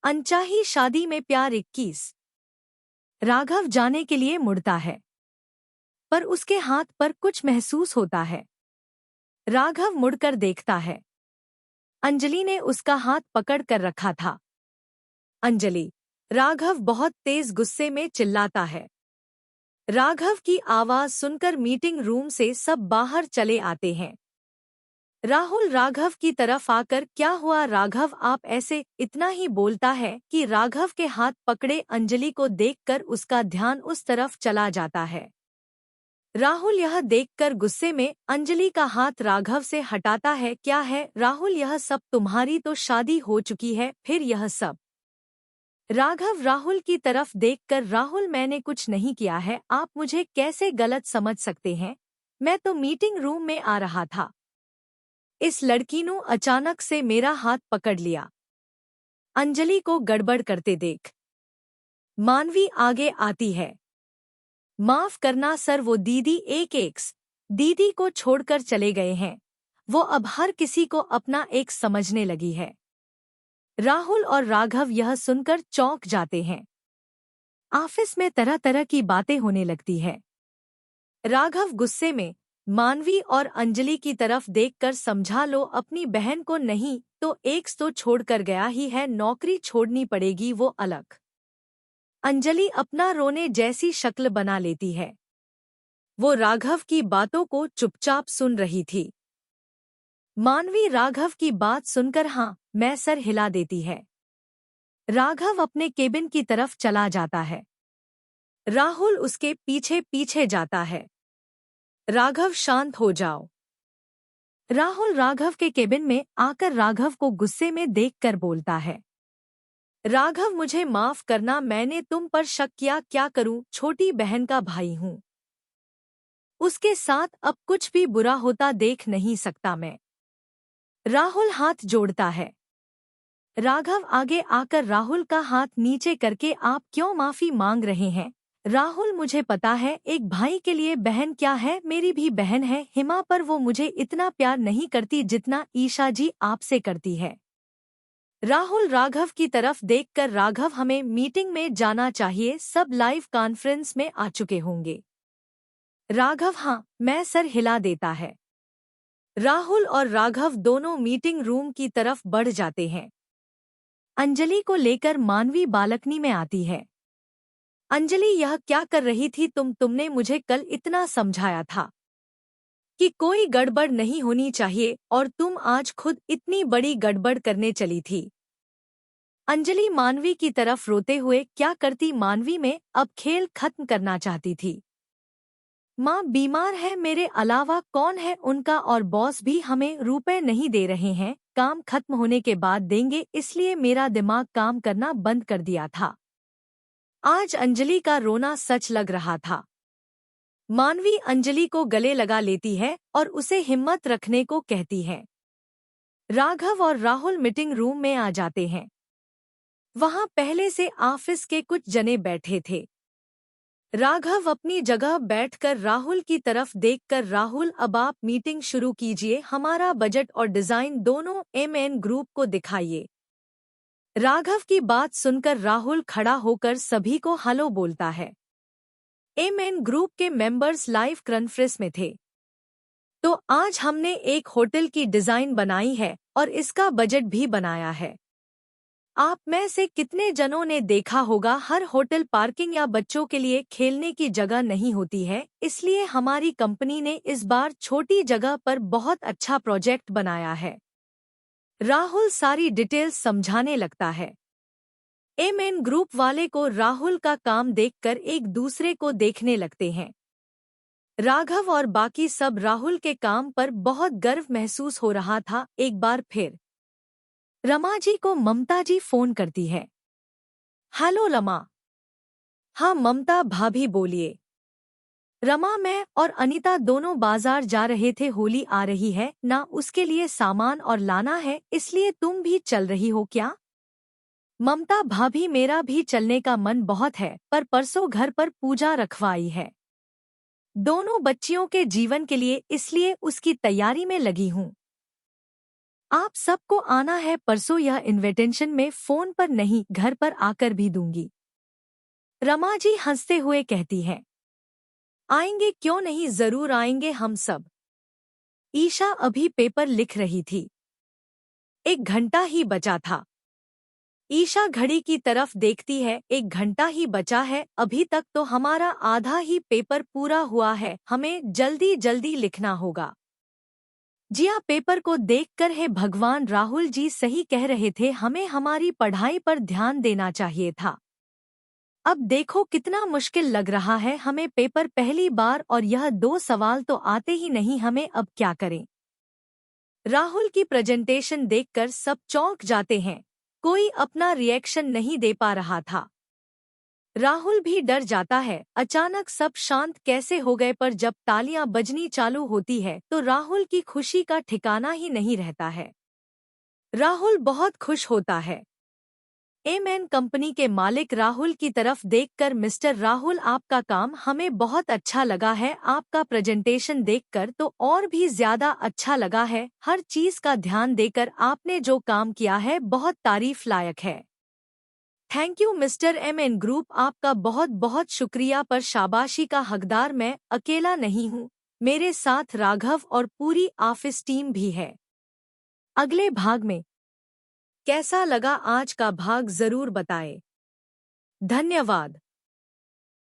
अनचाही शादी में प्यार 21। राघव जाने के लिए मुड़ता है, पर उसके हाथ पर कुछ महसूस होता है। राघव मुड़कर देखता है। अंजलि ने उसका हाथ पकड़ कर रखा था। अंजलि। राघव बहुत तेज गुस्से में चिल्लाता है। राघव की आवाज सुनकर मीटिंग रूम से सब बाहर चले आते हैं। राहुल राघव की तरफ आकर क्या हुआ राघव आप ऐसे, इतना ही बोलता है कि राघव के हाथ पकड़े अंजलि को देखकर उसका ध्यान उस तरफ चला जाता है। राहुल यह देखकर गुस्से में अंजलि का हाथ राघव से हटाता है। क्या है राहुल, यह सब तुम्हारी तो शादी हो चुकी है, फिर यह सब? राघव राहुल की तरफ देखकर राहुल मैंने कुछ नहीं किया है, आप मुझे कैसे गलत समझ सकते हैं? मैं तो मीटिंग रूम में आ रहा था। इस लड़की ने अचानक से मेरा हाथ पकड़ लिया। अंजलि को गड़बड़ करते देख मानवी आगे आती है। माफ करना सर, वो दीदी एक एक्स दीदी को छोड़कर चले गए हैं। वो अब हर किसी को अपना एक समझने लगी है। राहुल और राघव यह सुनकर चौंक जाते हैं। ऑफिस में तरह तरह की बातें होने लगती है। राघव गुस्से में मानवी और अंजलि की तरफ देखकर समझा लो अपनी बहन को, नहीं तो एक्स तो छोड़कर गया ही है, नौकरी छोड़नी पड़ेगी वो अलग। अंजलि अपना रोने जैसी शक्ल बना लेती है। वो राघव की बातों को चुपचाप सुन रही थी। मानवी राघव की बात सुनकर हाँ मैं सर हिला देती है। राघव अपने केबिन की तरफ चला जाता है। राहुल उसके पीछे पीछे जाता है। राघव शांत हो जाओ। राहुल राघव के केबिन में आकर राघव को गुस्से में देखकर बोलता है। राघव मुझे माफ करना, मैंने तुम पर शक किया, क्या करूं, छोटी बहन का भाई हूं। उसके साथ अब कुछ भी बुरा होता देख नहीं सकता मैं। राहुल हाथ जोड़ता है। राघव आगे आकर राहुल का हाथ नीचे करके आप क्यों माफी मांग रहे हैं? राहुल मुझे पता है एक भाई के लिए बहन क्या है, मेरी भी बहन है हिमा, पर वो मुझे इतना प्यार नहीं करती जितना ईशा जी आपसे करती है। राहुल राघव की तरफ देखकर राघव हमें मीटिंग में जाना चाहिए, सब लाइव कॉन्फ्रेंस में आ चुके होंगे। राघव हाँ मैं सर हिला देता है। राहुल और राघव दोनों मीटिंग रूम की तरफ बढ़ जाते हैं। अंजलि को लेकर मानवी बालकनी में आती है। अंजलि यह क्या कर रही थी तुमने मुझे कल इतना समझाया था कि कोई गड़बड़ नहीं होनी चाहिए और तुम आज खुद इतनी बड़ी गड़बड़ करने चली थी। अंजलि मानवी की तरफ रोते हुए क्या करती, मानवी में अब खेल खत्म करना चाहती थी। माँ बीमार है, मेरे अलावा कौन है उनका, और बॉस भी हमें रुपए नहीं दे रहे हैं, काम खत्म होने के बाद देंगे, इसलिए मेरा दिमाग काम करना बंद कर दिया था। आज अंजलि का रोना सच लग रहा था। मानवी अंजलि को गले लगा लेती है और उसे हिम्मत रखने को कहती है। राघव और राहुल मीटिंग रूम में आ जाते हैं। वहां पहले से ऑफिस के कुछ जने बैठे थे। राघव अपनी जगह बैठकर राहुल की तरफ देखकर राहुल अब आप मीटिंग शुरू कीजिए, हमारा बजट और डिजाइन दोनों एमएन ग्रुप को दिखाइए। राघव की बात सुनकर राहुल खड़ा होकर सभी को हेलो बोलता है। एमएन ग्रुप के मेंबर्स लाइव कॉन्फ्रेंस में थे। तो आज हमने एक होटल की डिजाइन बनाई है और इसका बजट भी बनाया है। आप में से कितने जनों ने देखा होगा हर होटल पार्किंग या बच्चों के लिए खेलने की जगह नहीं होती है, इसलिए हमारी कंपनी ने इस बार छोटी जगह पर बहुत अच्छा प्रोजेक्ट बनाया है। राहुल सारी डिटेल्स समझाने लगता है। एमएन ग्रुप वाले को राहुल का काम देखकर एक दूसरे को देखने लगते हैं। राघव और बाकी सब राहुल के काम पर बहुत गर्व महसूस हो रहा था। एक बार फिर रमा जी को ममता जी फोन करती है। हेलो रमा। हाँ ममता भाभी बोलिए। रमा, मैं और अनीता दोनों बाजार जा रहे थे, होली आ रही है ना, उसके लिए सामान और लाना है, इसलिए तुम भी चल रही हो क्या? ममता भाभी मेरा भी चलने का मन बहुत है, पर परसों घर पर पूजा रखवाई है दोनों बच्चियों के जीवन के लिए, इसलिए उसकी तैयारी में लगी हूँ। आप सबको आना है परसों, यह इन्विटेशन में फोन पर नहीं घर पर आकर भी दूंगी। रमा जी हंसते हुए कहती हैं। आएंगे क्यों नहीं, जरूर आएंगे हम सब। ईशा अभी पेपर लिख रही थी। 1 घंटा ही बचा था। ईशा घड़ी की तरफ देखती है, 1 घंटा ही बचा है, अभी तक तो हमारा आधा ही पेपर पूरा हुआ है, हमें जल्दी जल्दी लिखना होगा। जिया पेपर को देखकर, हे भगवान, राहुल जी सही कह रहे थे, हमें हमारी पढ़ाई पर ध्यान देना चाहिए था। अब देखो कितना मुश्किल लग रहा है हमें पेपर, पहली बार, और यह 2 सवाल तो आते ही नहीं, हमें अब क्या करें। राहुल की प्रेजेंटेशन देखकर सब चौंक जाते हैं। कोई अपना रिएक्शन नहीं दे पा रहा था। राहुल भी डर जाता है। अचानक सब शांत कैसे हो गए, पर जब तालियां बजनी चालू होती है तो राहुल की खुशी का ठिकाना ही नहीं रहता है। राहुल बहुत खुश होता है। एमएन कंपनी के मालिक राहुल की तरफ देखकर, मिस्टर राहुल, आपका काम हमें बहुत अच्छा लगा है, आपका प्रेजेंटेशन देखकर तो और भी ज्यादा अच्छा लगा है, हर चीज का ध्यान देकर आपने जो काम किया है बहुत तारीफ लायक है। Thank you mister MN group, आपका बहुत बहुत शुक्रिया, पर शाबाशी का हकदार मैं अकेला नहीं हूँ, मेरे साथ राघव और पूरी ऑफिस टीम भी है। अगले भाग में कैसा लगा आज का भाग जरूर बताएं। धन्यवाद।